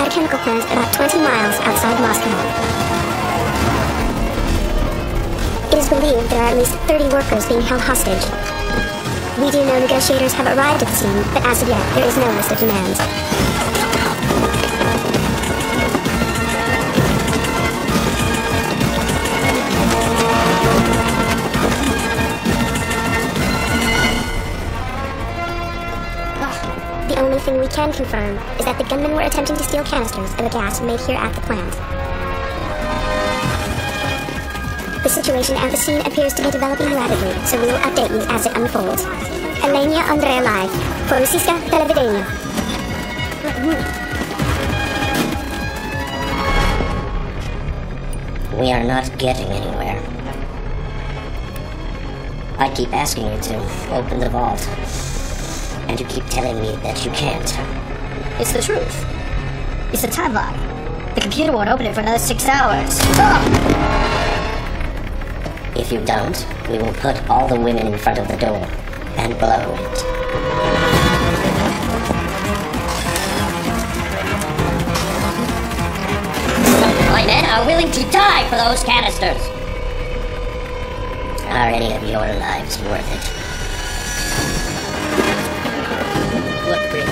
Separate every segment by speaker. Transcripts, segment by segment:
Speaker 1: at a chemical plant about 20 miles outside Moscow. It is believed there are at least 30 workers being held hostage. We do know negotiators have arrived at the scene, but as of yet, there is no list of demands. The only thing we can confirm is that the gunmen were attempting to steal canisters of a gas made here at the plant. The situation at the scene appears to be developing rapidly, so we will update you as it unfolds. Elena Andrea Live, for Russiska Televidение.
Speaker 2: We are not getting anywhere. I keep asking you to open the vault, and you keep telling me that you can't.
Speaker 3: It's the truth. It's a time lock. The computer won't open it for another 6 hours. Oh!
Speaker 2: If you don't, we will put all the women in front of the door and blow it. My men are willing to die for those canisters. Are any of your lives worth it? Look, Bree.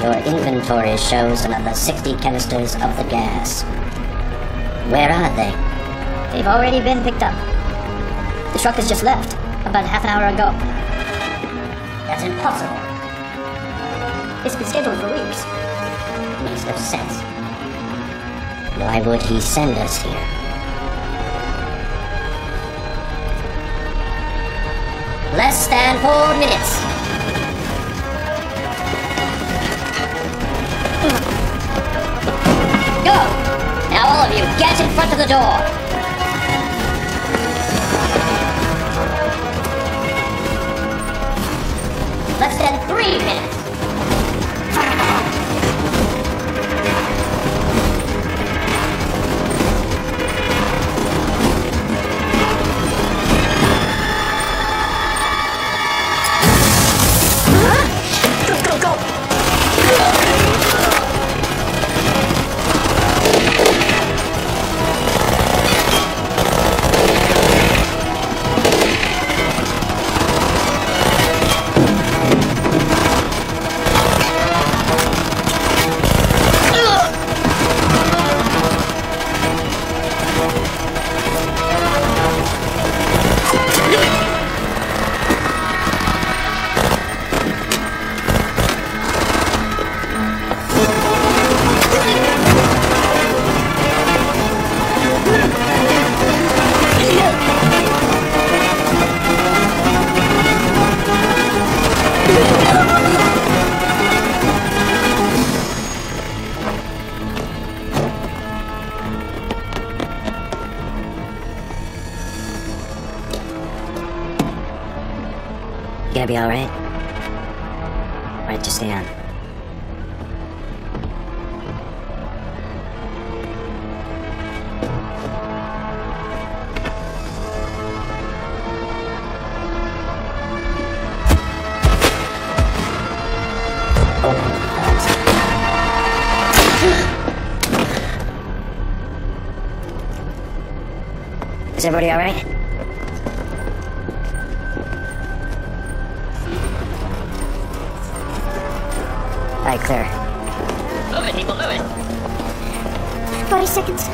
Speaker 2: Your inventory shows another 60 canisters of the gas. Where are they?
Speaker 3: They've already been picked up. The truck has just left, about half an hour ago.
Speaker 2: That's impossible.
Speaker 3: It's been scheduled for weeks.
Speaker 2: Makes no sense. Why would he send us here? Less than 4 minutes. Go! Now all of you, get in front of the door. Less than 3 minutes. You gonna be alright? Alright, just stay on. Is everybody alright? Alright, clear.
Speaker 4: Move it, people, move it.
Speaker 1: 40 seconds.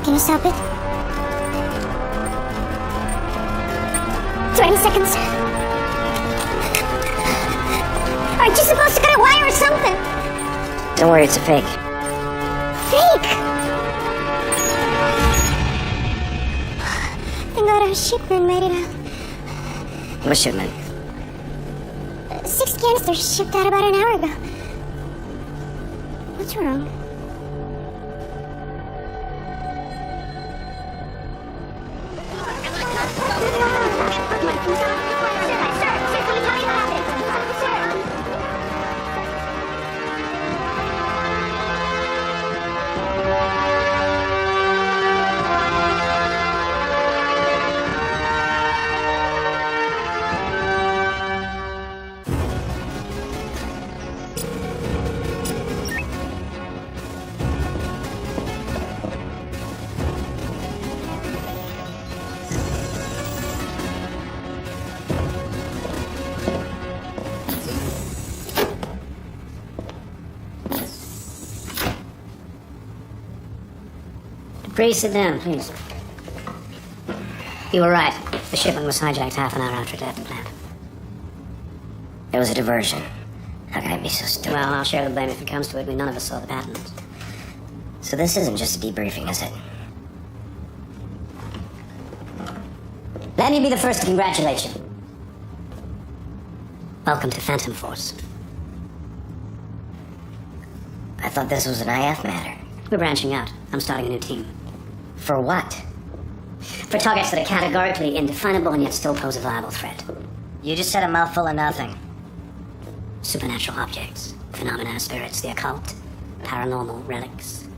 Speaker 1: Can you stop it? 20 seconds. Aren't you supposed to cut a wire or something?
Speaker 2: Don't worry, it's a fake.
Speaker 1: Fake? Thank God our shipment made it out.
Speaker 2: What shipment?
Speaker 1: 6 canisters shipped out about an hour ago. What's wrong?
Speaker 3: Please sit down, please. You were right. The shipment was hijacked half an hour after it left the plant.
Speaker 2: It was a diversion. How can I be so stupid?
Speaker 3: Well, I'll share the blame if it comes to it. We none of us saw the patterns.
Speaker 2: So this isn't just a debriefing, is it?
Speaker 3: Let me be the first to congratulate you. Welcome to Phantom Force.
Speaker 2: I thought this was an IF matter.
Speaker 3: We're branching out. I'm starting a new team.
Speaker 2: For what?
Speaker 3: For targets that are categorically indefinable and yet still pose a viable threat.
Speaker 2: You just said a mouthful of nothing.
Speaker 3: Supernatural objects, phenomena, spirits, the occult, paranormal relics.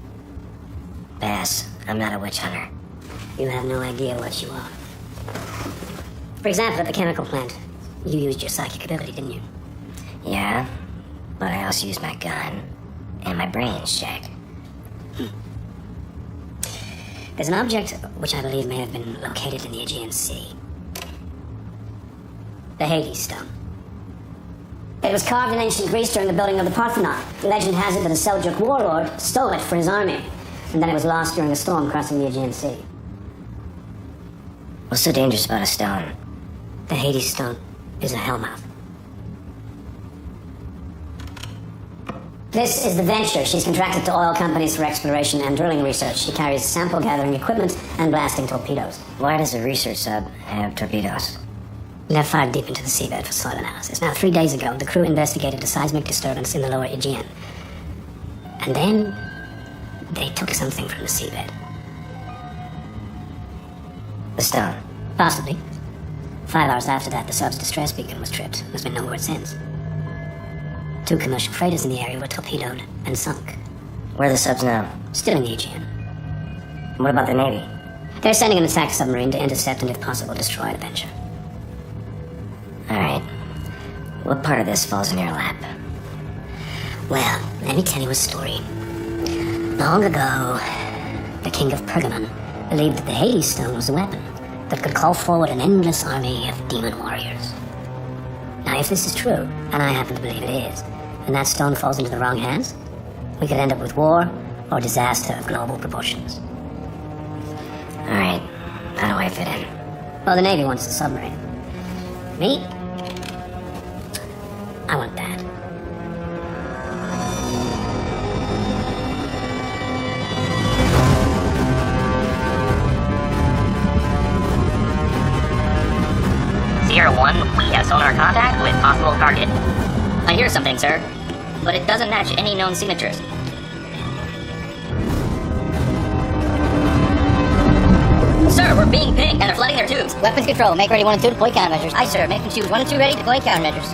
Speaker 2: Bass, I'm not a witch hunter.
Speaker 3: You have no idea what you are. For example, at the chemical plant, you used your psychic ability, didn't you?
Speaker 2: Yeah, but I also used my gun and my brains checked.
Speaker 3: There's an object which I believe may have been located in the Aegean Sea. The Hades Stone. It was carved in ancient Greece during the building of the Parthenon. Legend has it that a Seljuk warlord stole it for his army, and then it was lost during a storm crossing the Aegean Sea.
Speaker 2: What's so dangerous about a stone?
Speaker 3: The Hades Stone is a hellmouth. This is the Venture. She's contracted to oil companies for exploration and drilling research. She carries sample gathering equipment and blasting torpedoes.
Speaker 2: Why does a research sub have torpedoes?
Speaker 3: We have fired deep into the seabed for soil analysis. Now, 3 days ago, the crew investigated a seismic disturbance in the lower Aegean. And then, they took something from the seabed.
Speaker 2: The stone.
Speaker 3: Possibly. 5 hours after that, the sub's distress beacon was tripped. There's been no word since. 2 commercial freighters in the area were torpedoed and sunk.
Speaker 2: Where are the subs now?
Speaker 3: Still in the Aegean.
Speaker 2: What about the Navy?
Speaker 3: They're sending an attack submarine to intercept and, if possible, destroy the Venture.
Speaker 2: Alright. What part of this falls in your lap?
Speaker 3: Well, let me tell you a story. Long ago, the king of Pergamon believed that the Hades Stone was a weapon that could call forward an endless army of demon warriors. Now, if this is true, and I happen to believe it is, and that stone falls into the wrong hands, we could end up with war or disaster of global proportions.
Speaker 2: Alright. How do I fit in?
Speaker 3: Well, the Navy wants the submarine. Me? I want that.
Speaker 4: Sierra 1, we have sonar contact with possible target. I hear something, sir, but it doesn't match any known signatures. Sir, we're being pinged and they're flooding their tubes.
Speaker 3: Weapons control, make ready 1 and 2 deploy countermeasures. Aye, sir, make choose 1 and 2 ready, deploy countermeasures.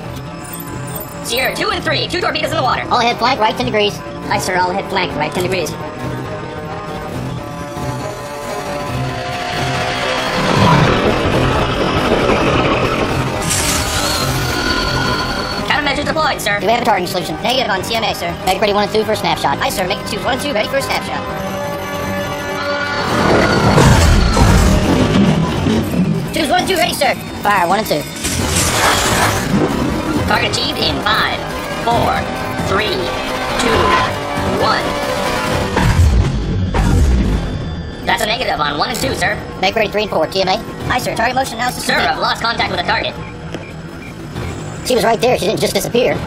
Speaker 4: Sierra 2 and 3, 2 torpedoes in the water.
Speaker 3: All head flank, right 10 degrees. Aye, sir, all head flank, right 10 degrees.
Speaker 4: Countermeasures deployed, sir.
Speaker 3: Do we have a targeting solution? Negative on CMA, sir. Make ready 1 and 2 for a snapshot. Aye, sir, make choose 1 and 2 ready for a snapshot. Choose 1 and 2 ready, sir. Fire 1 and 2.
Speaker 4: Target achieved in 5, 4, 3, 2, 1. That's a negative on 1 and 2, sir.
Speaker 3: Make ready 3 and 4, TMA. Aye, sir, target motion analysis
Speaker 4: Sir,
Speaker 3: complete.
Speaker 4: I've lost contact with the target.
Speaker 3: She was right there, she didn't just disappear.
Speaker 4: 2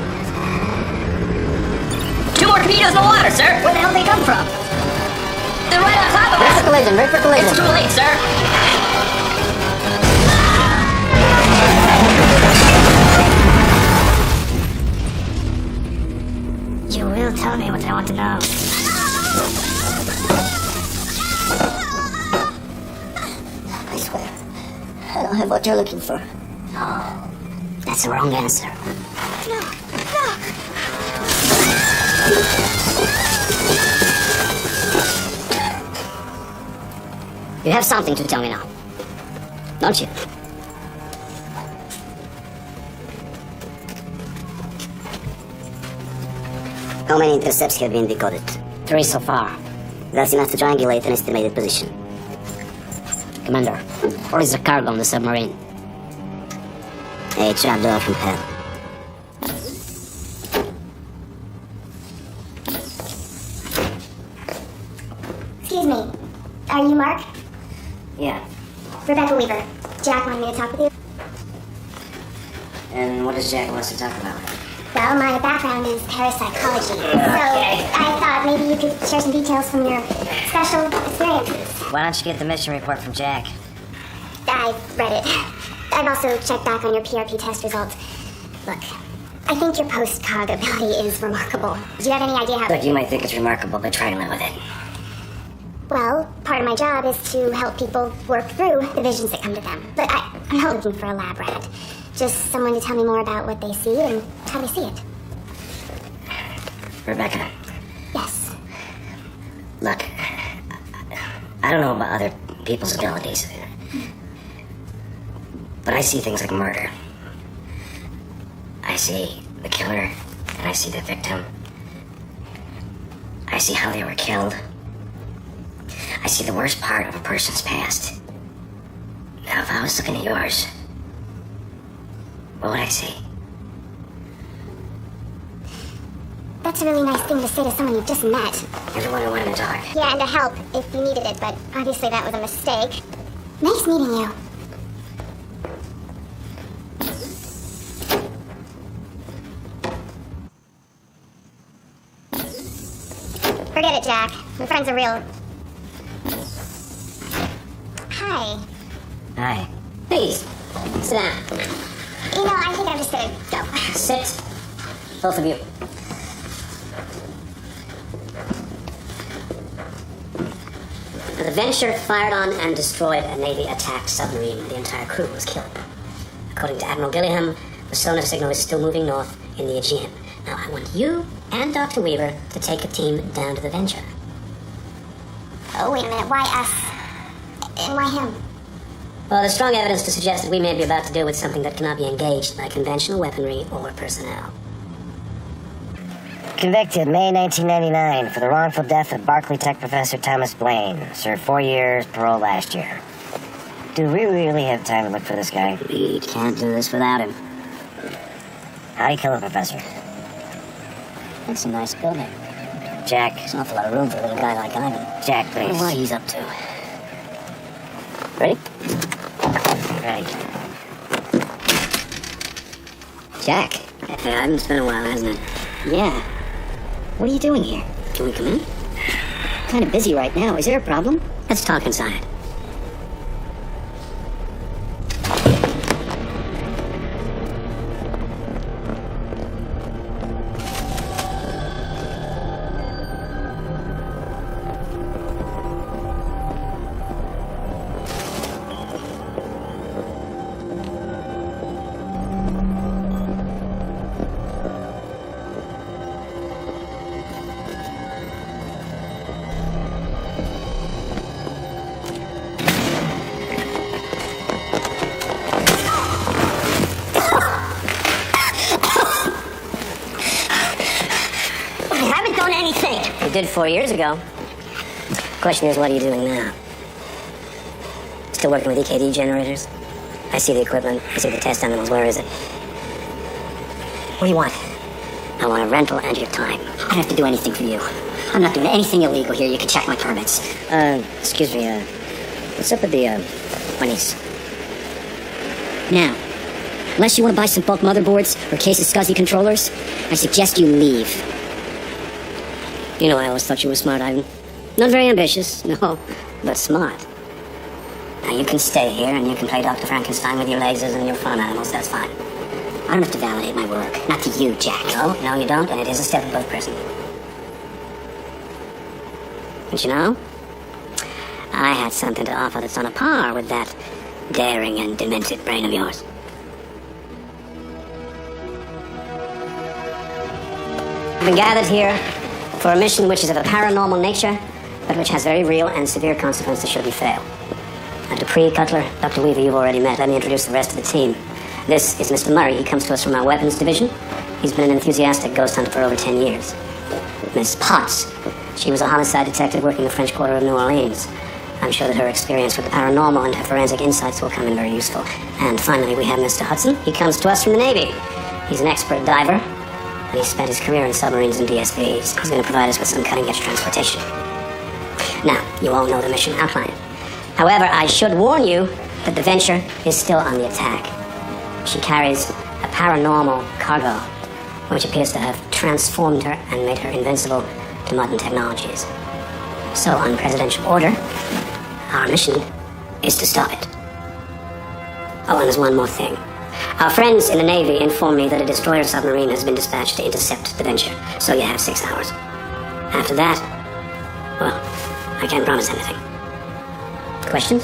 Speaker 4: more torpedoes in the water, sir.
Speaker 3: Where the hell did they come from?
Speaker 4: They're right on top of
Speaker 3: Ready
Speaker 4: us.
Speaker 3: for collision, ready for collision.
Speaker 4: It's too late, sir.
Speaker 3: You will tell me what I want to know. I swear, I don't have what you're looking for. No, that's the wrong answer. You have something to tell me now, don't you?
Speaker 5: How many intercepts have been decoded?
Speaker 3: 3 so far.
Speaker 5: That's enough to triangulate an estimated position.
Speaker 3: Commander, what is the cargo on the submarine?
Speaker 5: A trapdoor from hell.
Speaker 1: Excuse me. Are you Mark?
Speaker 3: Yeah.
Speaker 1: Rebecca Weaver. Jack wanted me to talk with you.
Speaker 3: And what does Jack want to talk about?
Speaker 1: Well, my background is parapsychology, so I thought maybe you could share some details from your special experiences.
Speaker 3: Why don't you get the mission report from Jack?
Speaker 1: I've read it. I've also checked back on your PRP test results. Look, I think your post-cog ability is remarkable. Do you have any idea how...
Speaker 3: Look, you might think it's remarkable, but try to live with it.
Speaker 1: Well, part of my job is to help people work through the visions that come to them. But I'm not looking for a lab rat. Just someone to tell me more about what they see and how they see it.
Speaker 3: Rebecca,
Speaker 1: Yes.
Speaker 3: look, I don't know about other people's abilities, but I see things like murder. I see the killer, and I see the victim. I see how they were killed. I see the worst part of a person's past. Now, if I was looking at yours, what would I see?
Speaker 1: That's a really nice thing to say to someone you've just met.
Speaker 3: You're the one who wanted to talk.
Speaker 1: Yeah, and to help if you needed it, but obviously that was a mistake. Nice meeting you. Forget it, Jack. My friends are real. Hi.
Speaker 3: Hi. Please, sit down.
Speaker 1: You know, I think I'm just gonna go.
Speaker 3: Sit. Both of you. The Venture fired on and destroyed a Navy attack submarine. The entire crew was killed. According to Admiral Gillingham, the sonar signal is still moving north in the Aegean. Now, I want you and Dr. Weaver to take a team down to the Venture.
Speaker 1: Oh, wait a minute. Why us? And why him?
Speaker 3: Well, there's strong evidence to suggest that we may be about to deal with something that cannot be engaged by conventional weaponry or personnel.
Speaker 6: Convicted May 1999 for the wrongful death of Berkeley Tech professor Thomas Blaine. Served 4 years, parole last year. Do we really have time to look for this guy?
Speaker 3: We can't do this without him.
Speaker 6: How'd he kill the professor?
Speaker 3: It's a nice building.
Speaker 6: Jack.
Speaker 3: There's an awful lot of room for a little guy like Ivan.
Speaker 6: Jack,
Speaker 3: I wonder
Speaker 6: please.
Speaker 3: what he's up to. Ready?
Speaker 6: Right.
Speaker 3: Jack. Yeah, it's been a while, hasn't it? Yeah. What are you doing here? Can we come in? Kind of busy right now. Is there a problem? Let's talk inside. You did 4 years ago. Question is, what are you doing now? Still working with EKD generators? I see the equipment. I see the test animals. Where is it? What do you want? I want a rental and your time. I don't have to do anything for you. I'm not doing anything illegal here. You can check my permits.
Speaker 6: Excuse me, what's up with the, my niece?
Speaker 3: Now, unless you want to buy some bulk motherboards or cases SCSI controllers, I suggest you leave. You know, I always thought you were smart, Ivan. Not very ambitious, no, but smart. Now, you can stay here and you can play Dr. Frankenstein with your lasers and your farm animals, that's fine. I don't have to validate my work. Not to you, Jack. No, you don't, and it is a step above prison. But you know, I had something to offer that's on a par with that daring and demented brain of yours. I've been gathered here for a mission which is of a paranormal nature, but which has very real and severe consequences should we fail. Dupree, Cutler, Dr. Weaver, you've already met. Let me introduce the rest of the team. This is Mr. Murray. He comes to us from our weapons division. He's been an enthusiastic ghost hunter for over 10 years. Miss Potts. She was a homicide detective working the French Quarter of New Orleans. I'm sure that her experience with the paranormal and her forensic insights will come in very useful. And finally, we have Mr. Hudson. He comes to us from the Navy. He's an expert diver, and he spent his career in submarines and DSVs. He's going to provide us with some cutting-edge transportation. Now, you all know the mission outline. However, I should warn you that the Venture is still on the attack. She carries a paranormal cargo, which appears to have transformed her and made her invincible to modern technologies. So, on presidential order, our mission is to stop it. Oh, and there's one more thing. Our friends in the Navy informed me that a destroyer submarine has been dispatched to intercept the Venture, so you have 6 hours. After that, well, I can't promise anything. Questions?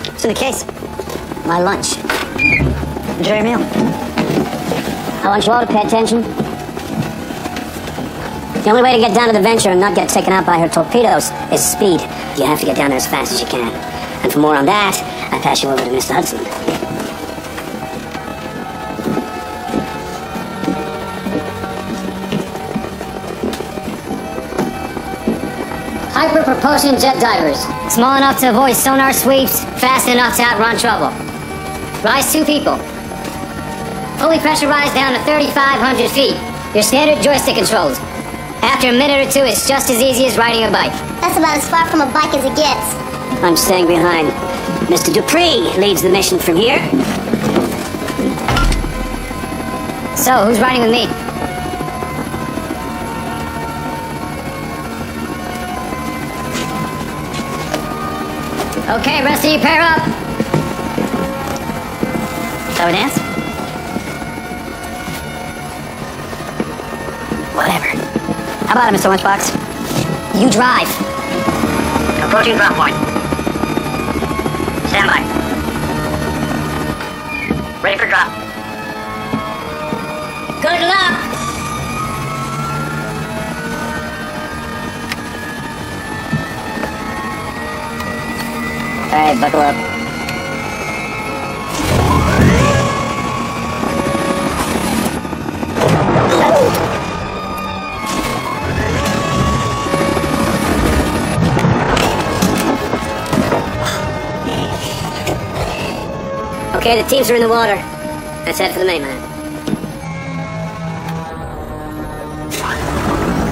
Speaker 3: What's in the case? My lunch. Enjoy your meal. I want you all to pay attention. The only way to get down to the Venture and not get taken out by her torpedoes is speed. You have to get down there as fast as you can. And for more on that, I pass you over to Mr. Hudson.
Speaker 4: Hyper-propulsion jet divers. Small enough to avoid sonar sweeps, fast enough to outrun trouble. Rise 2 people. Fully pressurized down to 3,500 feet. Your standard joystick controls. After a minute or two, it's just as easy as riding a bike.
Speaker 1: That's about as far from a bike as it gets.
Speaker 3: I'm staying behind. Mr. Dupree leads the mission from here.
Speaker 4: So, who's riding with me? Okay, rest of you pair up. Shall we dance?
Speaker 3: Whatever. How about it, Mr. Lunchbox?
Speaker 4: You drive.
Speaker 2: Approaching drop point. Stand by. Ready for drop.
Speaker 4: Good luck!
Speaker 3: Alright, buckle up. Okay, the teams are in the water. Let's head for the mainland.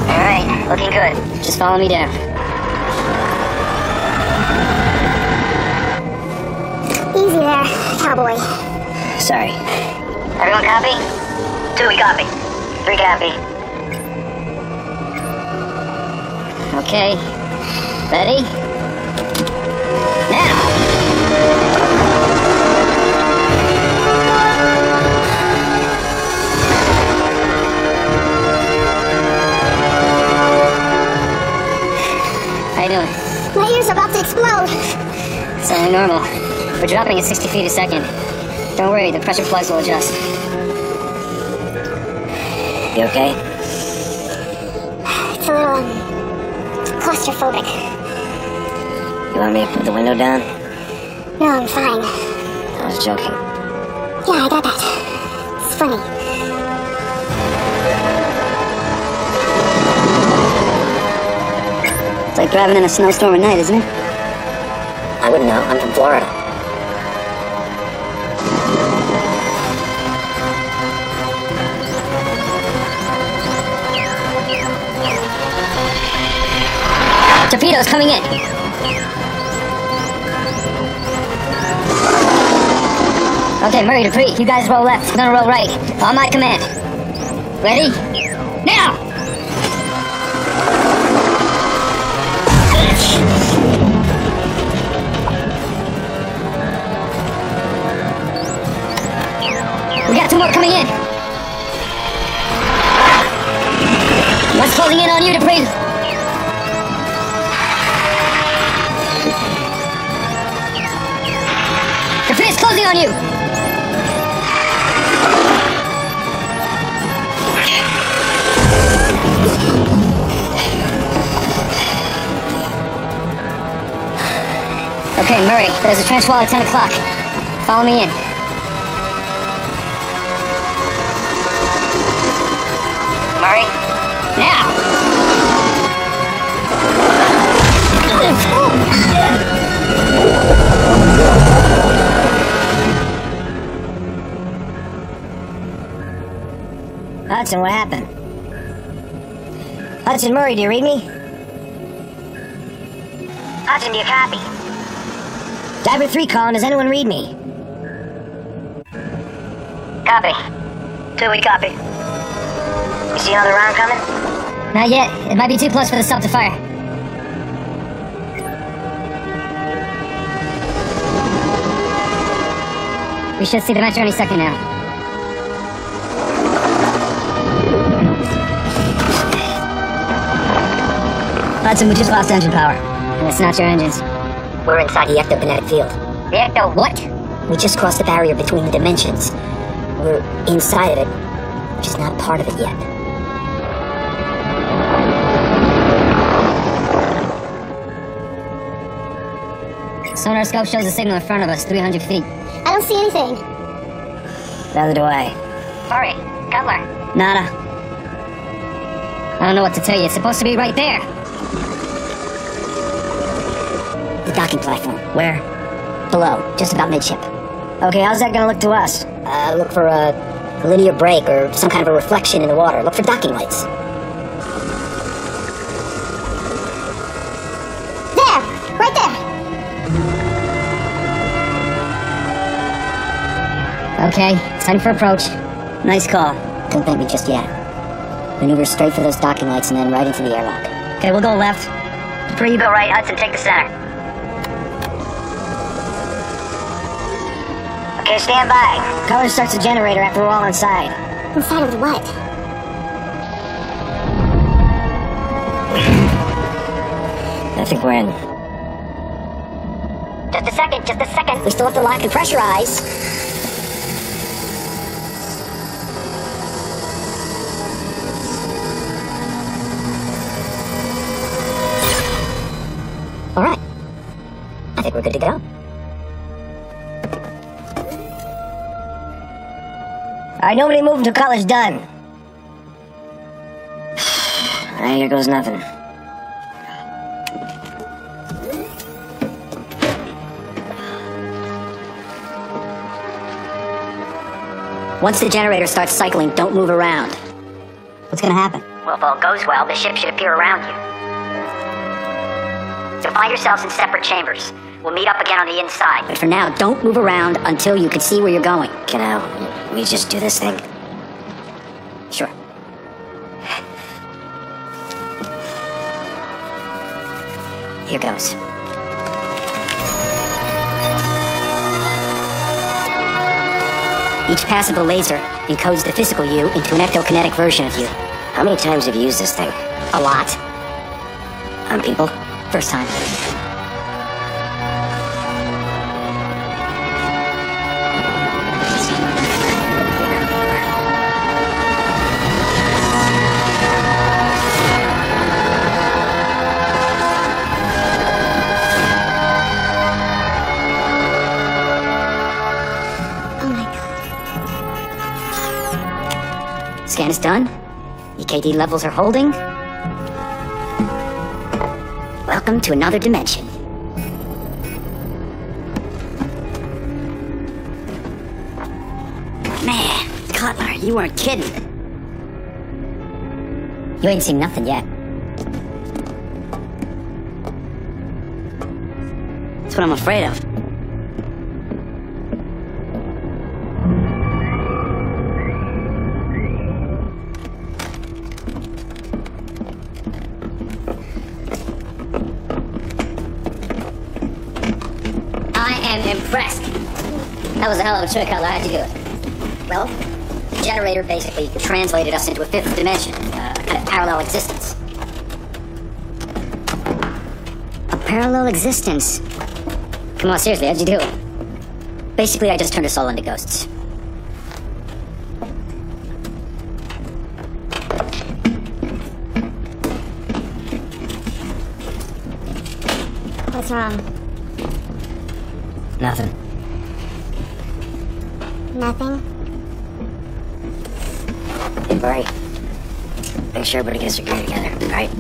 Speaker 4: Alright, looking good. Just follow me down.
Speaker 1: Easy there, cowboy.
Speaker 3: Sorry.
Speaker 4: Everyone copy?
Speaker 2: 2, we copy.
Speaker 4: 3 copy. Okay. Ready? Now! How you doing?
Speaker 1: My ears are about to explode.
Speaker 4: It's only normal. We're dropping at 60 feet a second. Don't worry, the pressure plugs will adjust.
Speaker 3: You okay?
Speaker 1: It's a little, claustrophobic.
Speaker 3: You want me to put the window down?
Speaker 1: No, I'm fine.
Speaker 3: I was joking.
Speaker 1: Yeah, I got that. It's funny.
Speaker 4: It's like driving in a snowstorm at night, isn't it?
Speaker 3: I wouldn't know. I'm from Florida.
Speaker 4: Torpedoes coming in. Okay, Murray, Dupree, you guys roll left. We're gonna roll right. On my command. Ready? Now! We got 2 more coming in. One's closing in on you, Dupree. Dupree is closing on you. Okay, Murray, there's a trench wall at 10 o'clock. Follow me in. Murray, now!
Speaker 6: Hudson, what happened? Hudson Murray, do you read me? Hudson, do you copy? Diver 3 calling, does anyone read me? Copy. 2, we copy. You see another round coming?
Speaker 4: Not yet. It might be too close for the sub to fire. We should see the Metro any second now.
Speaker 3: Hudson, we just lost engine power.
Speaker 4: And it's not your engines.
Speaker 3: We're inside the ectokinetic field.
Speaker 4: The Ecto what?
Speaker 3: We just crossed the barrier between the dimensions. We're inside of it, which is not part of it yet.
Speaker 4: Sonar scope shows a signal in front of us, 300 feet.
Speaker 1: I don't see anything.
Speaker 6: Neither do I.
Speaker 4: Hurry, Cutler.
Speaker 3: Nada.
Speaker 4: I don't know what to tell you. It's supposed to be right there.
Speaker 3: The docking platform.
Speaker 6: Where?
Speaker 3: Below, just about midship.
Speaker 6: Okay, how's that gonna look to us?
Speaker 3: Look for a linear break or some kind of a reflection in the water. Look for docking lights.
Speaker 1: There! Right there!
Speaker 4: Okay, it's time for approach.
Speaker 3: Nice call. Don't thank me just yet. Maneuver straight for those docking lights and then right into the airlock.
Speaker 6: Okay, we'll go left. Dupree, you go right. Hudson, take the center. Okay, stand by. Color starts the generator after we're all inside.
Speaker 1: Inside of what?
Speaker 6: I think we're in.
Speaker 4: Just a second, just a second.
Speaker 3: We still have to lock and pressurize. All right. I think we're good to go.
Speaker 6: All right, nobody move until color's done. All right, here goes nothing.
Speaker 3: Once the generator starts cycling, don't move around. What's gonna happen?
Speaker 7: Well, if all goes well, the ship should appear around you. So find yourselves in separate chambers. We'll meet up again on the inside.
Speaker 3: But for now, don't move around until you can see where you're going.
Speaker 6: Can we just do this thing?
Speaker 3: Sure. Here goes. Each pass of the laser encodes the physical you into an ectokinetic version of you.
Speaker 6: How many times have you used this thing?
Speaker 3: A lot.
Speaker 6: On people?
Speaker 3: First time.
Speaker 1: Oh my god.
Speaker 3: Scan is done. EKD levels are holding. Welcome to another dimension. Man, Cutler, you weren't kidding. You ain't seen nothing yet. That's what I'm afraid of.
Speaker 4: Impressed. That was a hell of a trick, Cutler. How'd you do it?
Speaker 3: Well, the generator basically translated us into a fifth dimension, a kind of parallel existence.
Speaker 4: A parallel existence. Come on, seriously, how'd you do it?
Speaker 3: Basically, I just turned us all into ghosts.
Speaker 1: What's wrong?
Speaker 6: Nothing.
Speaker 1: Nothing?
Speaker 6: Hey, Barry. Make sure everybody gets their gear together, all right?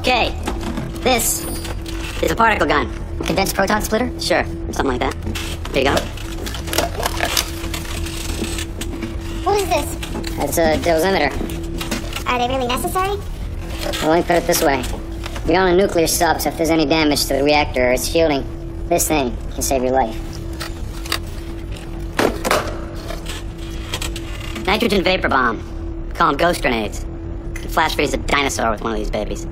Speaker 4: Okay, this is a particle gun. Condensed proton splitter? Sure, something like that. Here you go.
Speaker 1: What is this?
Speaker 4: That's a dosimeter.
Speaker 1: Are they really necessary?
Speaker 4: Well, let me put it this way. You're on a nuclear sub, so if there's any damage to the reactor or its shielding, this thing can save your life. Nitrogen vapor bomb. Call them ghost grenades. You can flash freeze a dinosaur with one of these babies.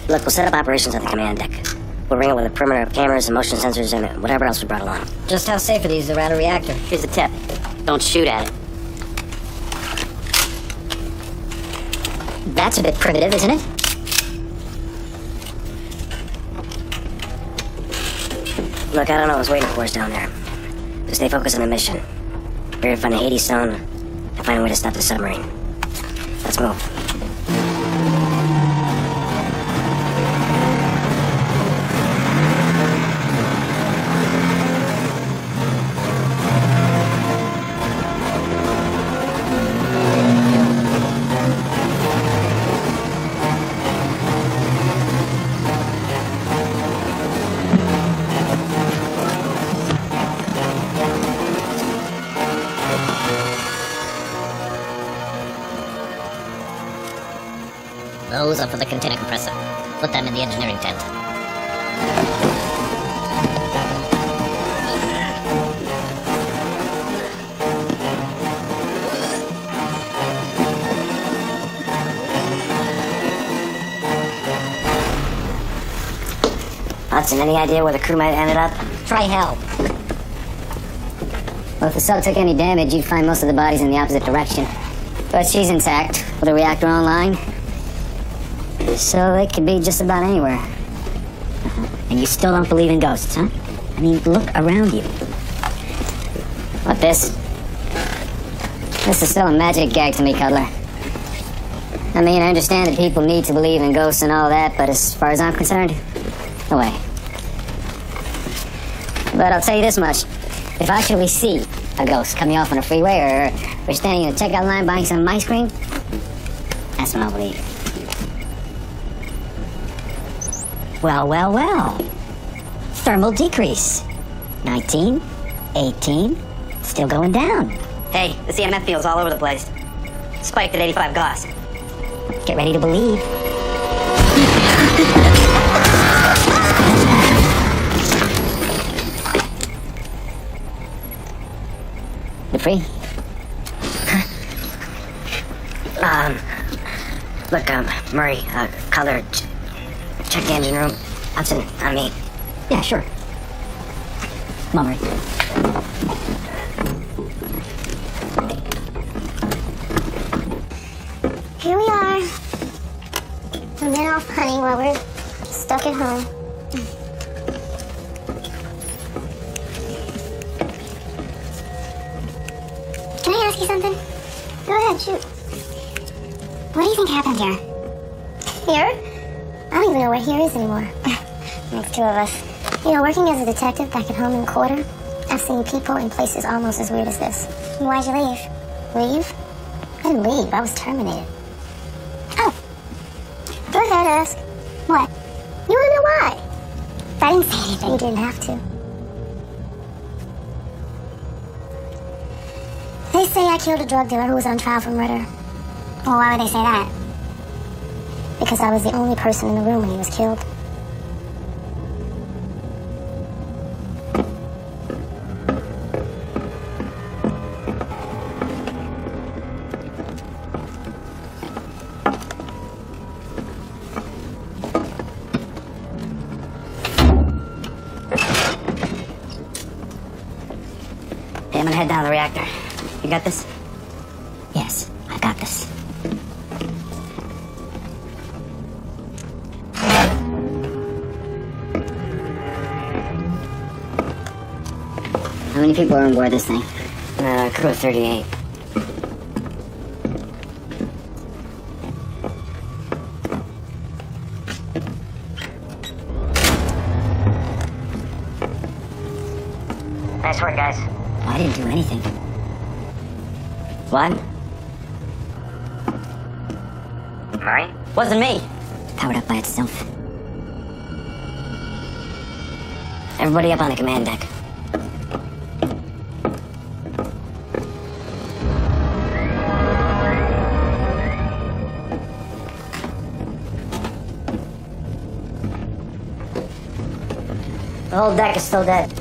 Speaker 6: Look, we'll set up operations at the command deck. We'll ring it with a perimeter of cameras and motion sensors and whatever else we brought along.
Speaker 4: Just how safe are these around a reactor? Here's the tip. Don't shoot at it. That's a bit primitive, isn't it?
Speaker 6: Look, I don't know what's waiting for us down there. Just stay focused on the mission. We're here to find the Hades Stone and find a way to stop the submarine. Let's move.
Speaker 4: Those are for the container compressor. Put them in the engineering tent.
Speaker 6: Hudson, any idea where the crew might have ended up?
Speaker 4: Try hell. Well, if the sub took any damage, you'd find most of the bodies in the opposite direction. But she's intact, with the reactor online. So they could be just about anywhere.
Speaker 3: And you still don't believe in ghosts, huh? I mean, look around you.
Speaker 4: What, this? This is still a magic gag to me, Cutler. I mean, I understand that people need to believe in ghosts and all that, but as far as I'm concerned, no way. But I'll tell you this much. If I actually see a ghost coming off on a freeway or we're standing in a checkout line buying some ice cream, that's when I'll believe.
Speaker 3: Well, well, well. Thermal decrease. 19, 18, still going down.
Speaker 4: Hey, the CMF feels all over the place. Spiked at 85 Gauss.
Speaker 3: Get ready to believe.
Speaker 4: Dupree?
Speaker 6: Look, Murray, Cutler, check the engine room. Hudson, on me.
Speaker 3: Yeah, sure. Come on, Murray.
Speaker 1: Here we are. A men off hunting while we're stuck at home. Can I ask you something? Go ahead, shoot. What do you think happened here? Here? I don't even know where here is anymore. Makes two of us. You know, working as a detective back at home in Quarter, I've seen people in places almost as weird as this. Why'd you leave? Leave? I didn't leave. I was terminated. Oh. Go ahead, ask. What? You want to know why? If I didn't say anything, you didn't have to. They say I killed a drug dealer who was on trial for murder. Well, why would they say that? Because I was the only person in the room when he was killed.
Speaker 6: Hey, I'm gonna head down to the reactor. You got this?
Speaker 3: Yes, I got this.
Speaker 4: How many people are on board this thing?
Speaker 6: Crew of 38. Nice work, guys.
Speaker 3: Well, I didn't do anything.
Speaker 6: What? Murray?
Speaker 3: Wasn't me. Powered up by itself. Everybody up on the command deck. The whole deck is still dead.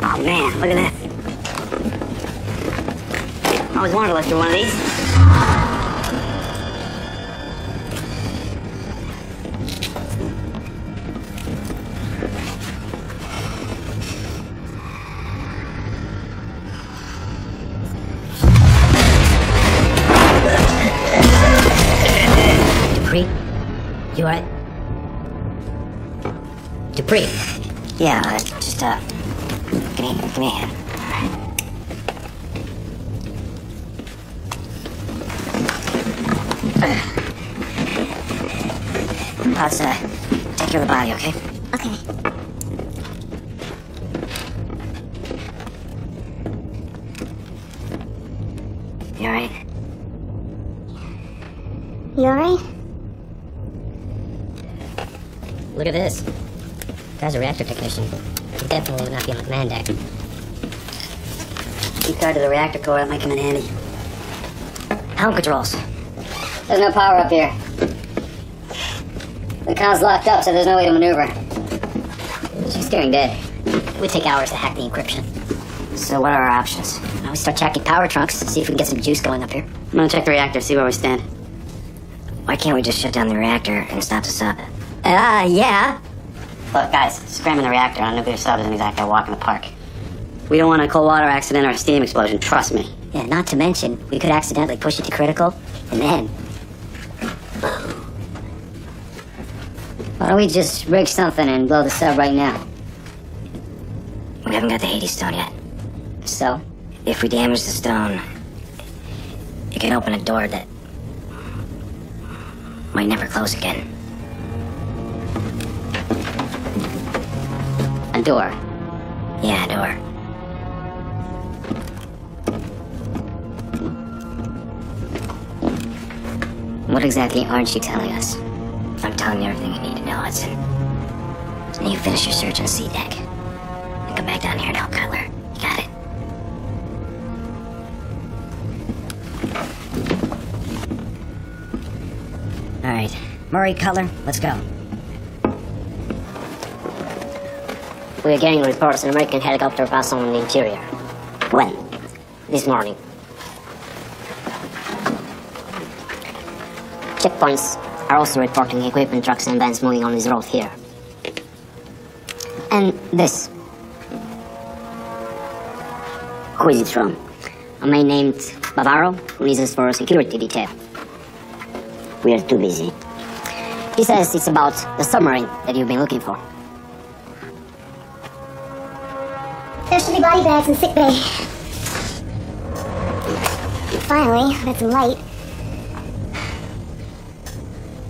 Speaker 6: Oh man, look at that. I always wanted to live through one of these.
Speaker 3: Dupree? You alright? Dupree?
Speaker 6: Yeah, just, give me a hand. Let's, take care of the body, okay?
Speaker 1: Okay.
Speaker 6: You alright?
Speaker 1: You alright?
Speaker 4: Look at this. Guy's a reactor technician. He definitely would not be on the command deck.
Speaker 6: Key card to the reactor core, that might come in handy. Helm controls.
Speaker 4: There's no power up here. The con's locked up, so there's no way to maneuver. She's staring dead. It would take hours to hack the encryption.
Speaker 6: So what are our options?
Speaker 4: Now we start checking power trunks, see if we can get some juice going up here.
Speaker 6: I'm gonna check the reactor, see where we stand. Why can't we just shut down the reactor and stop the sub?
Speaker 4: Yeah.
Speaker 6: Look, guys, scramming the reactor on a nuclear sub isn't exactly a walk in the park. We don't want a cold water accident or a steam explosion, trust me.
Speaker 4: Yeah, not to mention, we could accidentally push it to critical, and then... Why don't we just rig something and blow the sub right now?
Speaker 6: We haven't got the Hades stone yet.
Speaker 4: So?
Speaker 6: If we damage the stone, it can open a door that might never close again.
Speaker 4: A door.
Speaker 6: Yeah, a door.
Speaker 4: What exactly aren't you telling us?
Speaker 6: I'm telling you everything you need to know, Hudson. And you finish your search on C deck. And come back down here and help Cutler. You got it? Alright. Murray, Cutler, let's go.
Speaker 4: We are getting reports an American helicopter passed on the interior.
Speaker 6: When?
Speaker 4: This morning. Checkpoints are also reporting equipment trucks and vans moving on this road here. And this.
Speaker 6: Who is it from?
Speaker 4: A man named Bavaro, who needs us for a security detail.
Speaker 6: We are too busy.
Speaker 4: He says it's about the submarine that you've been looking for.
Speaker 1: There should be body bags in sick bay. Finally, got some light.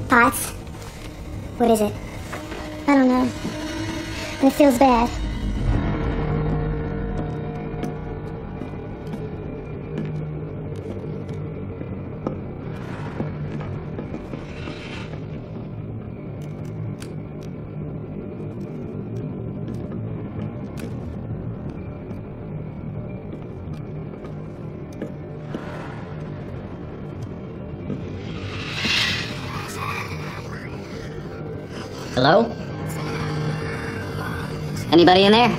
Speaker 1: Pots. What is it? I don't know. But it feels bad.
Speaker 4: Hello? Anybody in there?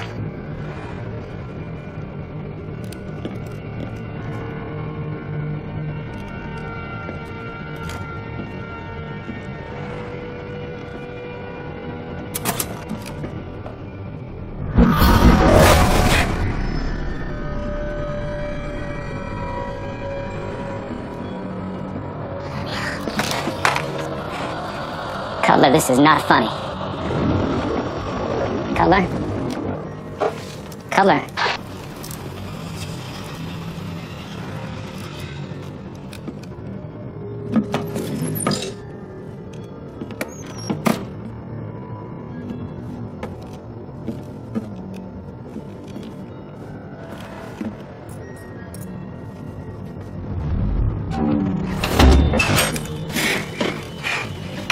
Speaker 4: Cutler, this is not funny. Cutler? Cutler?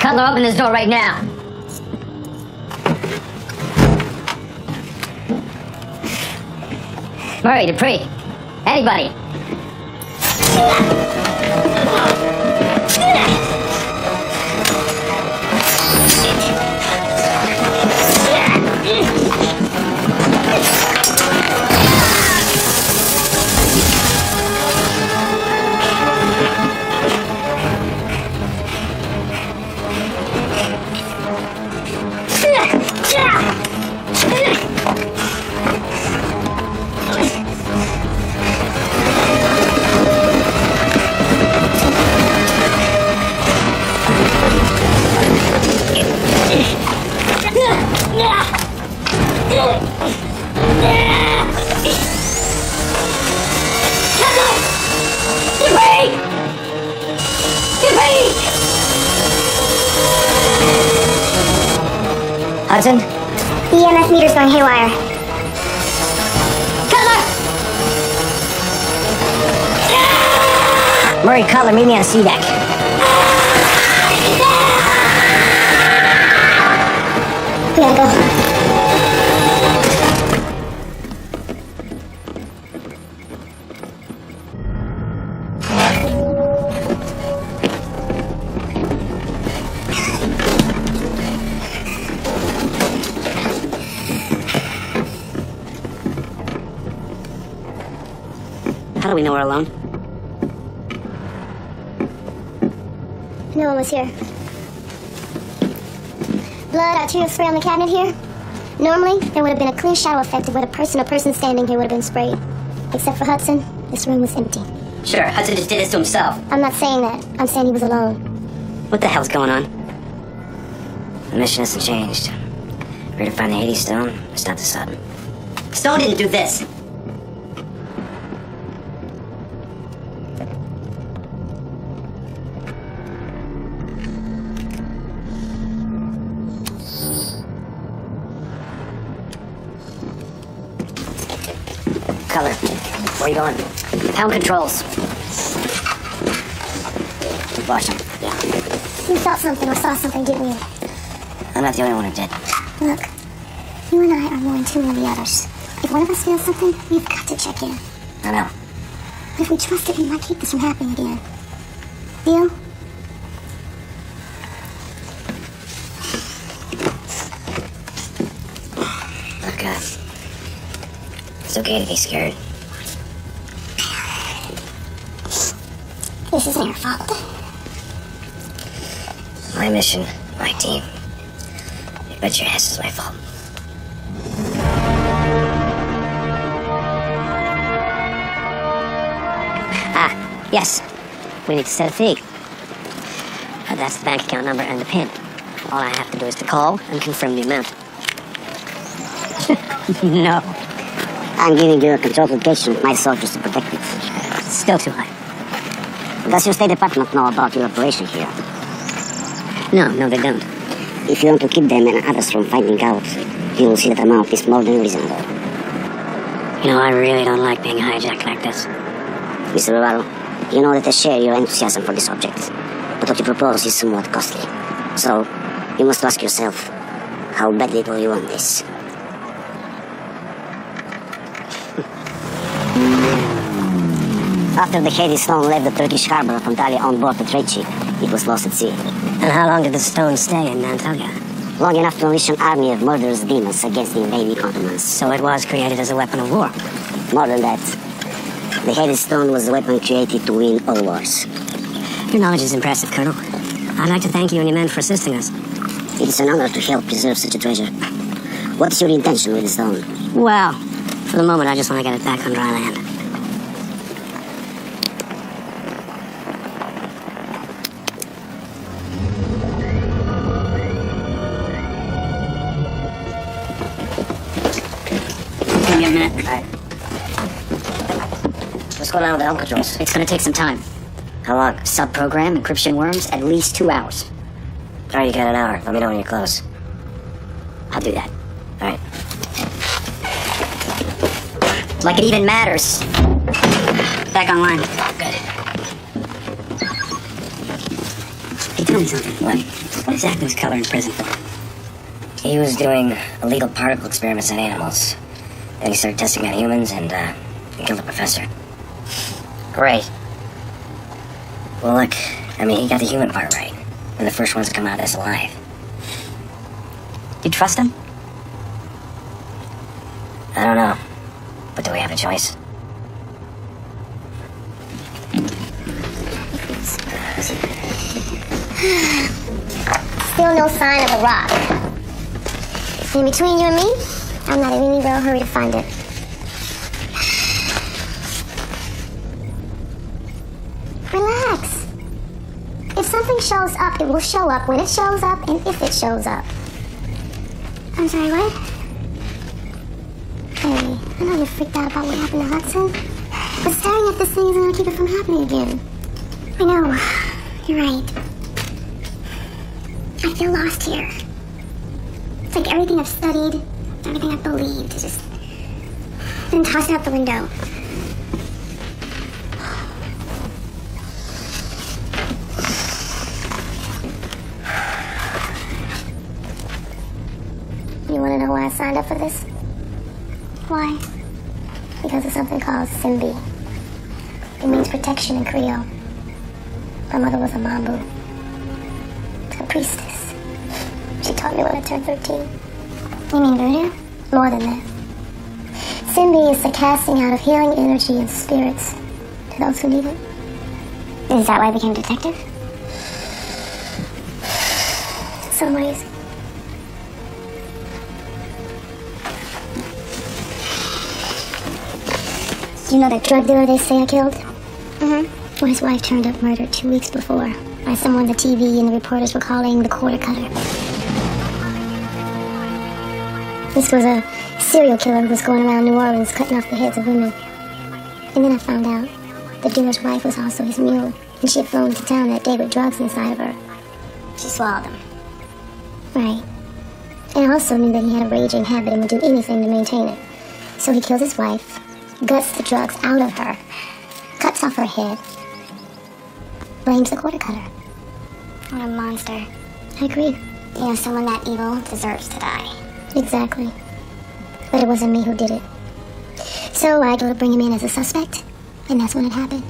Speaker 4: Cutler, open this door right now. Murray, Dupree, anybody.
Speaker 3: Hudson?
Speaker 1: The EMF meter's going haywire.
Speaker 3: Murray, Cutler, meet me on C deck.
Speaker 1: We gotta go.
Speaker 5: How do we know we're alone?
Speaker 1: No one was here. Blood, arterial spray on the cabinet here. Normally, there would have been a clear shadow effect of where the person standing here would have been sprayed. Except for Hudson, this room was empty.
Speaker 2: Sure, Hudson just did this to himself.
Speaker 1: I'm not saying that. I'm saying he was alone.
Speaker 5: What the hell's going on?
Speaker 6: The mission hasn't changed. We're to find the Hades Stone or stop the Sutton.
Speaker 2: Stone didn't do this.
Speaker 6: Cutler, where are you going?
Speaker 4: Pound controls.
Speaker 6: Boston.
Speaker 1: You felt something or saw something, didn't you?
Speaker 6: I'm not the only one who did.
Speaker 1: Look, you and I are more in tune than the others. If one of us feels something, we've got to check in.
Speaker 6: I know.
Speaker 1: But if we trust it, we might keep this from happening again. Deal?
Speaker 6: Look, it's okay to be scared.
Speaker 1: This isn't your fault.
Speaker 6: My mission, my team. You bet your ass it's my fault.
Speaker 3: Ah, yes. We need to set a fee. That's the bank account number and the PIN. All I have to do is to call and confirm the amount. No,
Speaker 5: I'm giving you a control location of my soldiers to protect it.
Speaker 3: it's still too high.
Speaker 5: Does your State Department know about your operation here?
Speaker 3: No, they don't.
Speaker 5: If you want to keep them and others from finding out, you will see that amount is more than reasonable.
Speaker 3: You know, I really don't like being hijacked like this.
Speaker 5: Mr. Rivalo, you know that I share your enthusiasm for this object, but what you propose is somewhat costly. So, you must ask yourself, how badly do you want this? After the Hades Stone left the Turkish harbor of Antalya on board the trade ship, it was lost at sea.
Speaker 3: And how long did the stone stay in Antalya?
Speaker 5: Long enough to unleash an army of murderous demons against the invading continents.
Speaker 3: So it was created as a weapon of war.
Speaker 5: More than that, the Hades Stone was the weapon created to win all wars.
Speaker 3: Your knowledge is impressive, Colonel. I'd like to thank you and your men for assisting us.
Speaker 5: It is an honor to help preserve such a treasure. What is your intention with the stone?
Speaker 3: Well, for the moment, I just want to get it back on dry land. Give me a minute.
Speaker 6: All right. What's going on with the helm controls?
Speaker 4: It's gonna take some time.
Speaker 6: How long?
Speaker 4: Sub-program, encryption worms, at least 2 hours.
Speaker 6: All right, you got an hour. Let me know when you're close.
Speaker 4: I'll do that.
Speaker 6: All right.
Speaker 4: Like it even matters. Back online.
Speaker 6: Good.
Speaker 4: Hey, tell me something.
Speaker 6: What?
Speaker 3: What exactly was Keller in prison for?
Speaker 6: He was doing illegal particle experiments on animals. Then he started testing on humans and killed the professor.
Speaker 3: Great.
Speaker 6: Well, look, I mean, he got the human part right. And the first ones to come out of this alive.
Speaker 3: You trust him?
Speaker 6: I don't know. But do we have a choice?
Speaker 1: Still no sign of a rock. In between you and me, I'm not in any real hurry to find it. Relax. If something shows up, it will show up when it shows up and if it shows up. I'm sorry, what? Hey, I know you're freaked out about what happened to Hudson, but staring at this thing isn't gonna keep it from happening again. I know. You're right. I feel lost here. It's like everything I've studied, everything I've believed, just been tossed out the window. You want to know why I signed up for this? Why? Because of something called Simbi. It means protection in Creole. My mother was a Mambu, a priestess. She taught me when I turned 13. You mean voodoo? More than that. Simbi is the casting out of healing energy and spirits to those who need it. Is that why I became a detective? In some ways. You know that drug dealer they say I killed? Mm-hmm. Well, his wife turned up murdered 2 weeks before by someone the TV and the reporters were calling the quarter cutter. This was a serial killer who was going around New Orleans cutting off the heads of women. And then I found out the dealer's wife was also his mule, and she had flown to town that day with drugs inside of her. She swallowed them. Right. And I also knew that he had a raging habit and would do anything to maintain it. So he killed his wife, guts the drugs out of her, cuts off her head, blames the quarter cutter. What a monster. I agree. You know, someone that evil deserves to die. Exactly. But it wasn't me who did it. So I go to bring him in as a suspect, and that's when it happened.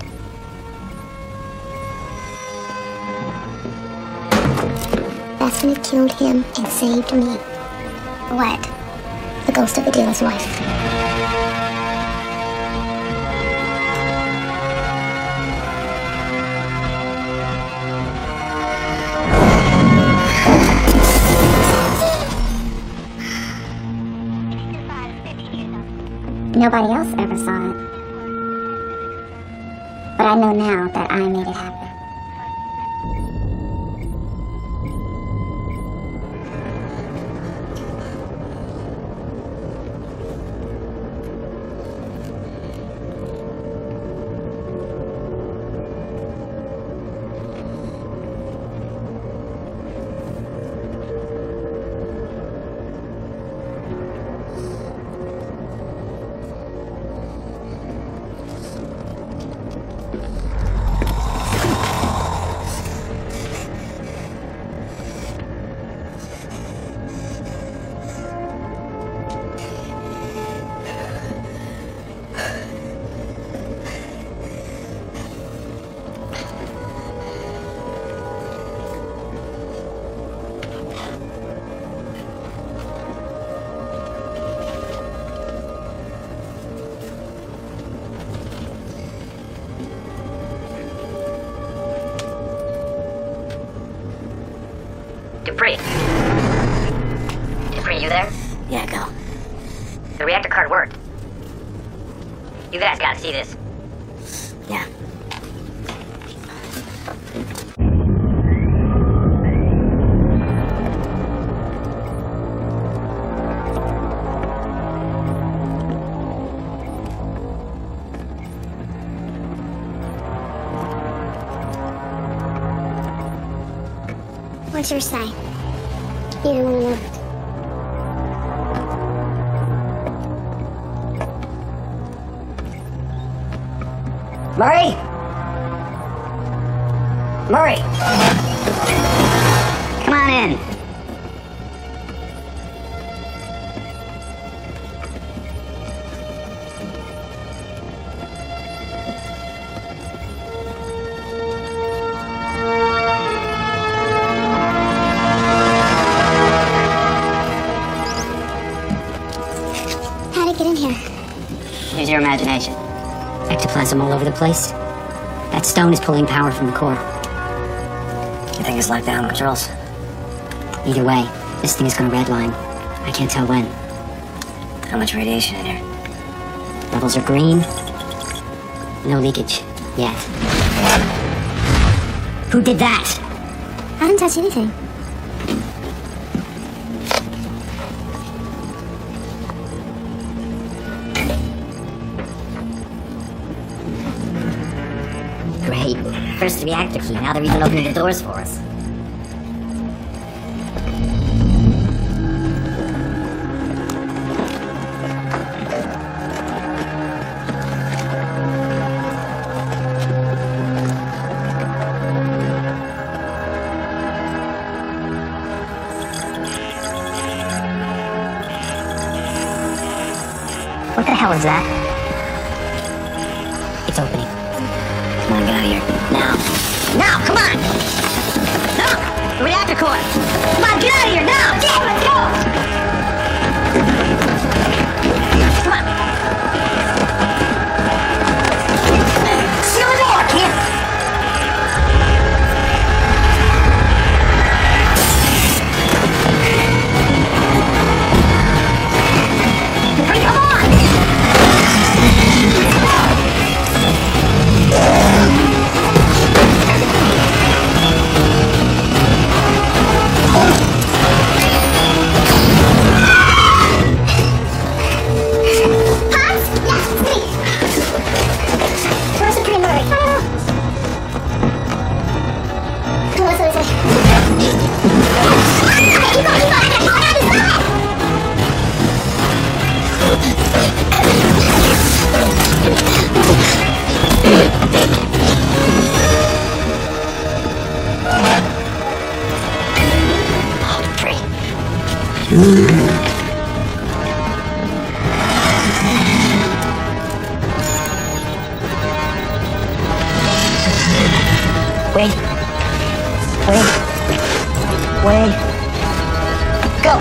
Speaker 1: That's when it killed him and saved me. What? The ghost of the dealer's wife. Nobody else ever saw it. But I know now that I made it happen.
Speaker 7: Dupree. Dupree, you there?
Speaker 6: Yeah, go.
Speaker 7: The reactor card worked. You guys gotta see this.
Speaker 6: Yeah.
Speaker 1: What's your say? You don't want to know.
Speaker 6: Murray! Murray!
Speaker 1: Come on
Speaker 4: in.
Speaker 1: How'd it get in here?
Speaker 4: Use your imagination. Ectoplasm all over the place. That stone is pulling power from the core.
Speaker 6: You think it's locked down controls?
Speaker 4: Either way, this thing is gonna redline. I can't tell when.
Speaker 6: How much radiation in here?
Speaker 4: Levels are green. No leakage. Yet. Who did that?
Speaker 1: I didn't touch anything.
Speaker 3: Great. First reactor key, now they're even opening the doors for us.
Speaker 4: What the hell is that?
Speaker 3: It's opening.
Speaker 6: Come on, get out of here.
Speaker 3: Now. Now, come on! No! The reactor core! Come on, get out of here now! Damn, let's go! Come on! Seal the door, kid! Hurry, come on!
Speaker 1: Where's the pretty Murray? I don't know. Come on, let's go. Keep on,
Speaker 3: Wait. Go!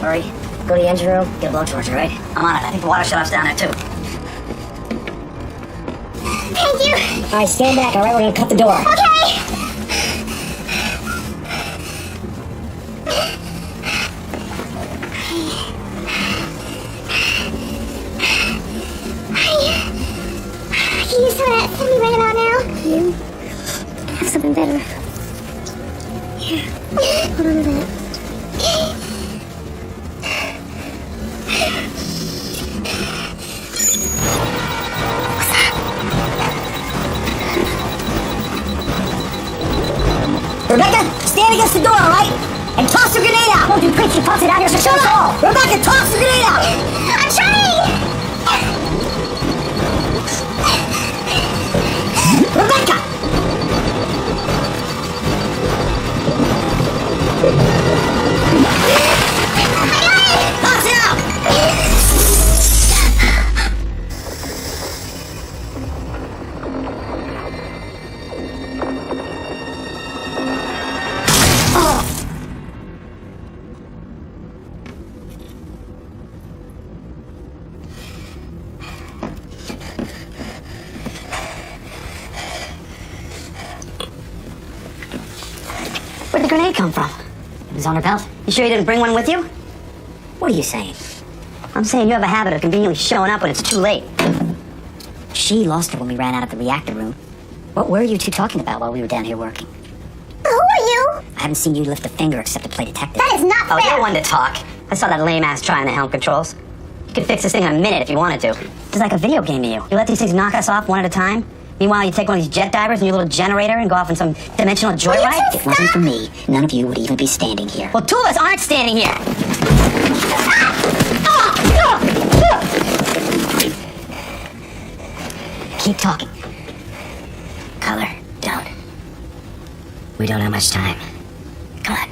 Speaker 3: Hurry. Go to the engine room, get a blowtorch, right? I'm on it. I think the water shut-off's down there, too.
Speaker 1: Thank you.
Speaker 3: All right, stand back, all right? We're gonna cut the door.
Speaker 1: Okay. even better. Here, hold on to that.
Speaker 3: Rebecca, stand against the door, all right? And toss the grenade out! Won't you preach, you toss it out here, so shut up! Rebecca, toss the grenade out!
Speaker 1: I'm trying!
Speaker 3: Rebecca! Toss it out! Where'd the grenade come from? It was on her belt. You sure you didn't bring one with you? What are you saying? I'm saying you have a habit of conveniently showing up when it's too late. She lost it when we ran out of the reactor room. What were you two talking about while we were down here working?
Speaker 1: Who are you?
Speaker 3: I haven't seen you lift a finger except to play detective.
Speaker 1: That is not
Speaker 7: Oh,
Speaker 1: fair!
Speaker 7: you're one to talk. I saw that lame ass trying the helm controls. You could fix this thing in a minute if you wanted to.
Speaker 3: It's like a video game to you.
Speaker 7: You let these things knock us off one at a time? Meanwhile, you take one of these jet divers and your little generator and go off on some dimensional joyride?
Speaker 3: If it wasn't for me, none of you would even be standing here.
Speaker 7: Well, two of us aren't standing here.
Speaker 3: Keep talking. Color, don't. We don't have much time. Come on.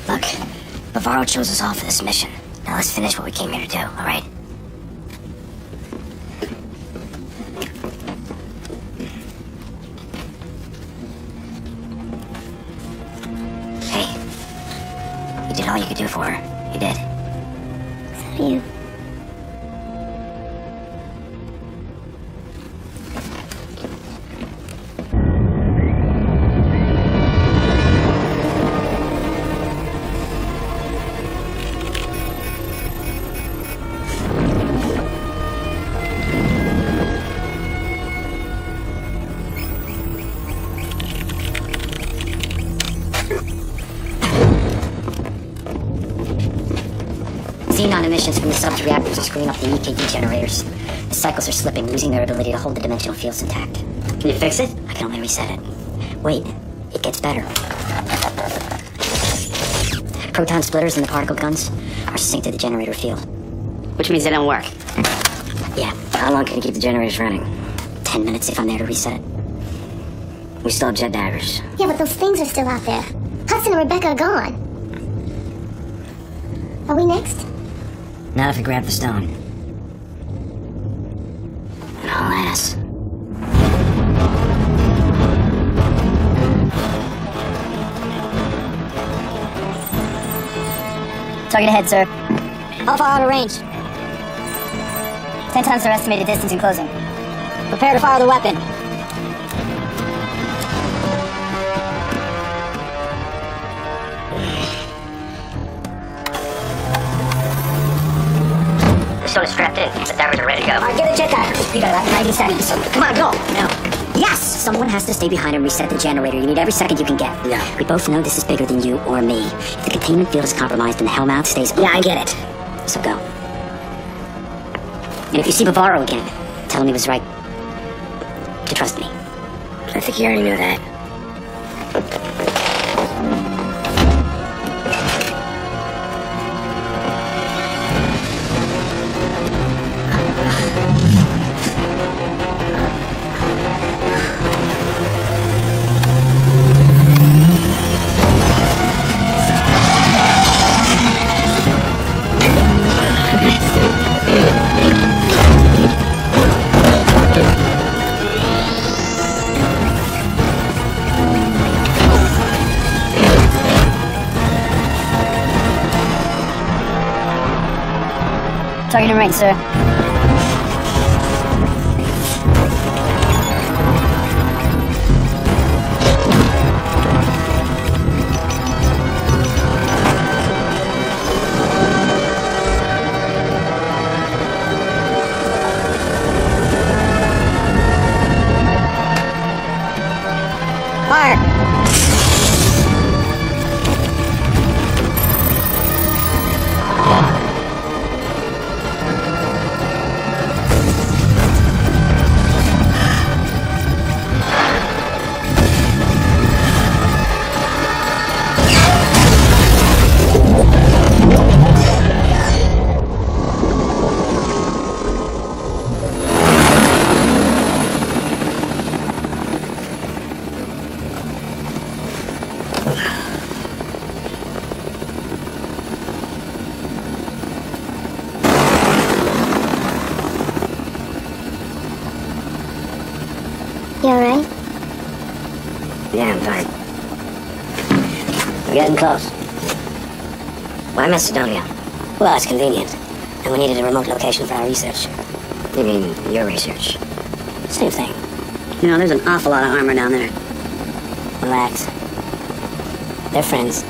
Speaker 3: Look, Bavaro chose us all for this mission. Now let's finish what we came here to do, all right? Hey, you did all you could do for her. You did.
Speaker 1: So do you.
Speaker 3: Xenon emissions from the sub-reactors are screwing up the EKD generators. The cycles are slipping, losing their ability to hold the dimensional fields intact.
Speaker 7: Can you fix it?
Speaker 3: I can only reset it. Wait, it gets better. Proton splitters and the particle guns are synced to the generator field.
Speaker 7: Which means they don't work.
Speaker 3: Yeah.
Speaker 6: How long can you keep the generators running?
Speaker 3: 10 minutes if I'm there to reset it.
Speaker 6: We still have jet divers.
Speaker 1: Yeah, but those things are still out there. Hudson and Rebecca are gone. Are we next?
Speaker 6: Not if we grab the stone.
Speaker 3: And I'll ass.
Speaker 4: Target ahead, sir. How far out of range? 10 times their estimated distance in closing. Prepare to fire the weapon.
Speaker 7: The stone is strapped in. The divers are ready to go.
Speaker 3: Alright, get the jet diver. You got about 90 seconds.
Speaker 7: Come on, go.
Speaker 3: No. Yes! Someone has to stay behind and reset the generator. You need every second you can get.
Speaker 6: Yeah.
Speaker 3: We both know this is bigger than you or me. If the containment field is compromised and the Hellmouth stays...
Speaker 6: Yeah, I get it.
Speaker 3: So go. And if you see Bavaro again, tell him he was right to trust me.
Speaker 6: I think you already knew that.
Speaker 4: Target in range, sir.
Speaker 3: Yeah, I'm fine. We're getting close. Why Macedonia? Well, it's convenient. And we needed a remote location for our research. You mean your research? Same thing.
Speaker 7: You know, there's an awful lot of armor down there.
Speaker 3: Relax. They're friends.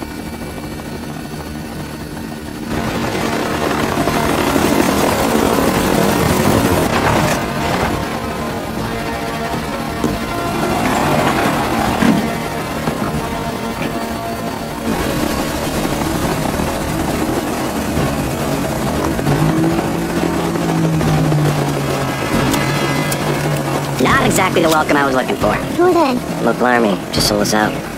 Speaker 7: Not exactly the welcome I was looking for.
Speaker 1: Who then?
Speaker 6: Local army. Just sold us out.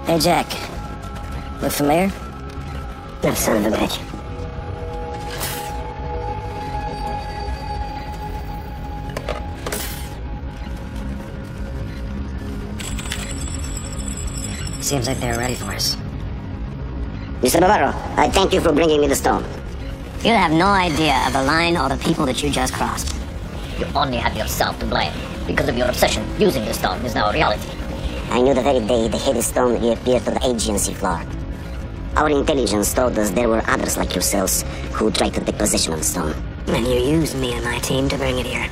Speaker 6: Hey, Jack. Look familiar?
Speaker 3: That son of a bitch. Seems like they're ready for us.
Speaker 5: Mr. Navarro, I thank you for bringing me the stone.
Speaker 3: You have no idea of the line or the people that you just crossed.
Speaker 2: You only have yourself to blame. Because of your obsession, using the stone is now a reality.
Speaker 5: I knew the very day the Hades stone reappeared to the agency floor. Our intelligence told us there were others like yourselves who tried to take possession of the stone.
Speaker 3: And you used me and my team to bring it here.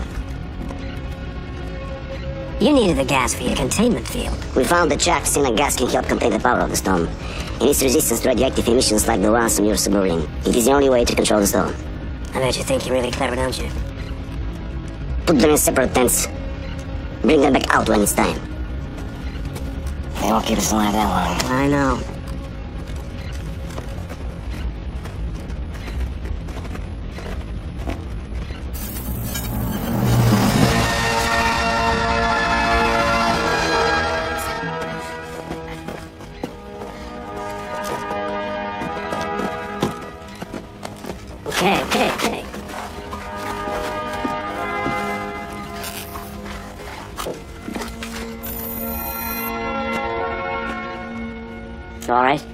Speaker 3: You needed the gas for your containment field.
Speaker 5: We found that Jack's in a gas can help contain the power of the stone, and its resistance to radioactive emissions like the ones from your submarine. It is the only way to control the stone.
Speaker 3: I bet you think you're really clever, don't you?
Speaker 5: Put them in separate tents. Bring them back out when it's time.
Speaker 6: They won't keep us alive that long.
Speaker 3: I know. Okay.
Speaker 6: All right?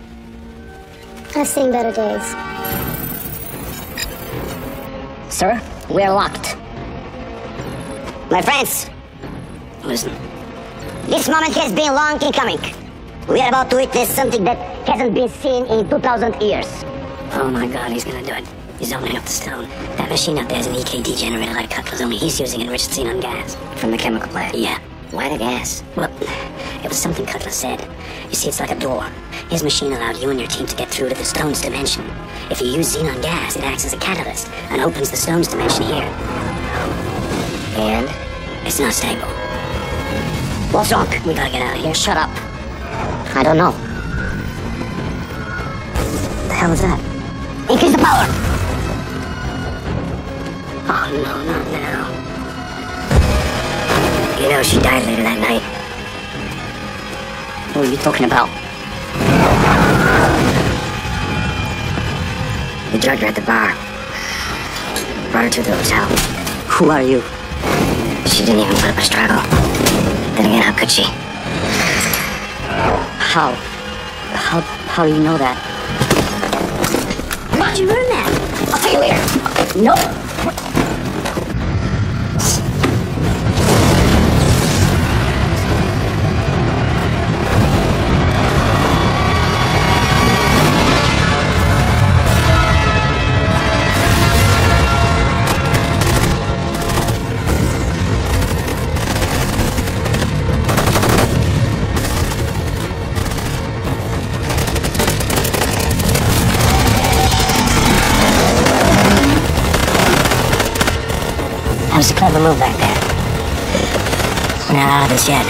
Speaker 1: I've seen better days.
Speaker 2: Sir, we're locked.
Speaker 5: My friends,
Speaker 3: Listen,
Speaker 5: this moment has been long in coming. We are about to witness something that hasn't been seen in 2,000 years.
Speaker 3: oh my god, he's gonna do it. He's opening up the stone. That machine up there is an EKD generator like Cutler's, only he's using enriched xenon gas.
Speaker 6: From the chemical plant.
Speaker 3: Yeah.
Speaker 6: Why the gas?
Speaker 3: Well, it was something Cutler said. You see, it's like a door. His machine allowed you and your team to get through to the stone's dimension. If you use xenon gas, it acts as a catalyst and opens the stone's dimension here.
Speaker 6: And?
Speaker 3: It's not stable.
Speaker 5: What's wrong?
Speaker 3: We gotta get out of here. Shut up.
Speaker 5: I don't know.
Speaker 3: What the hell is that?
Speaker 5: Increase the power.
Speaker 3: Oh, no, not now. You know, she died later that night.
Speaker 2: What are you talking about?
Speaker 3: We drugged her at the bar. Brought her to the hotel.
Speaker 2: Who are you?
Speaker 3: She didn't even put up a struggle. Then again, how could she?
Speaker 2: How do you know that?
Speaker 3: How'd you learn that?
Speaker 2: I'll tell you later. Nope.
Speaker 6: Clever move back there. We're not out of this yet.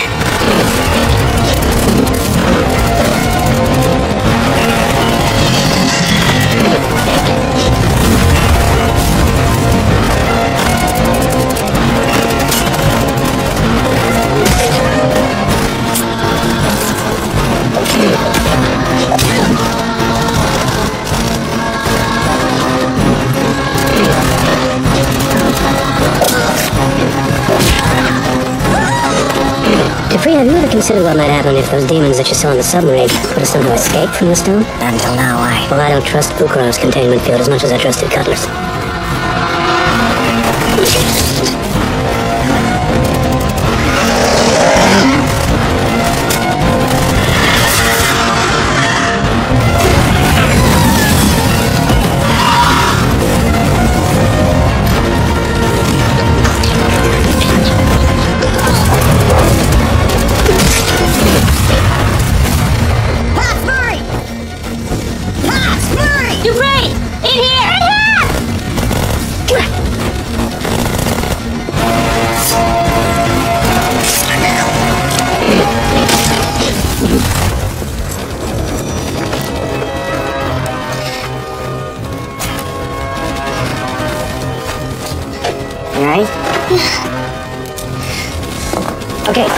Speaker 3: Dupree, have you ever considered what might happen if those demons that you saw in the submarine were to somehow escape from the stone?
Speaker 6: Until now, why?
Speaker 3: Well, I don't trust Bukharov's containment field as much as I trusted Cutler's.
Speaker 6: Alright? Okay.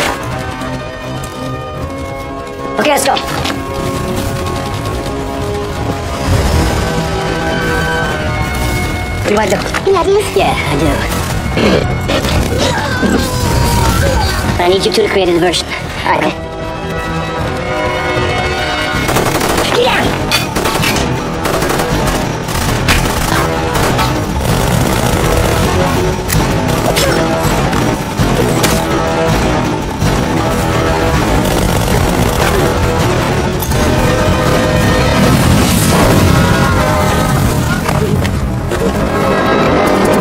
Speaker 6: Okay, let's go. What do you want to do?
Speaker 1: Any ideas?
Speaker 6: Yeah, I do.
Speaker 3: I need you two to create a diversion.
Speaker 6: Alright. Get down!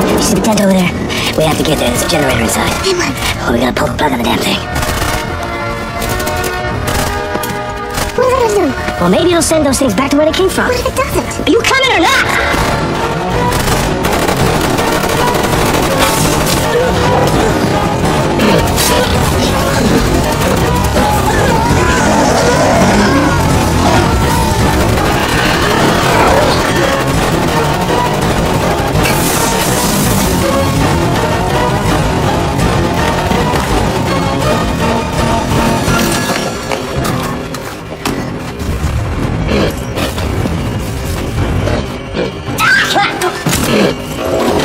Speaker 3: You see the tent over there? We have to get there. There's a generator inside.
Speaker 1: Come on.
Speaker 3: Oh, we gotta pull the plug on the damn thing.
Speaker 1: What is that gonna do?
Speaker 3: Well, maybe it'll send those things back to where they came from.
Speaker 1: What if it doesn't?
Speaker 3: Are you coming or not?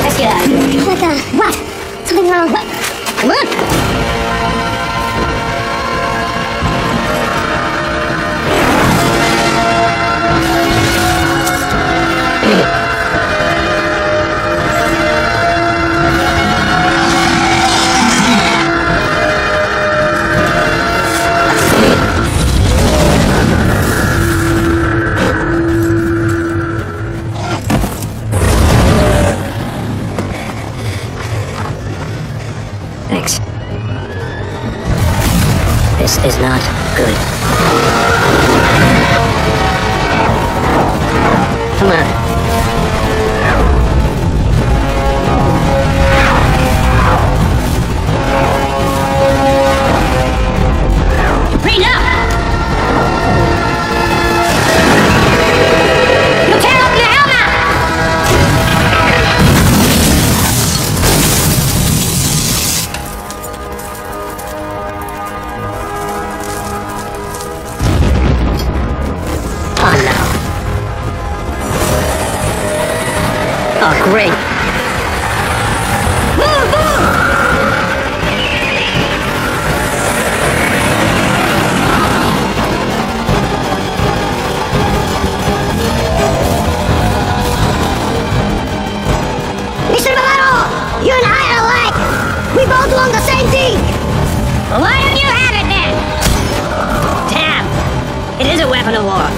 Speaker 1: Let's get out of here. What? Something wrong.
Speaker 3: Come on.
Speaker 6: Thanks.
Speaker 3: This is not good. Come on. Dupree, now! You tear up your helmet! Oh, no. Oh, great.
Speaker 1: Mr. Valero! You and I are alike! We both belong the same team!
Speaker 4: Well, why don't you have it then? Damn! It is a weapon of war.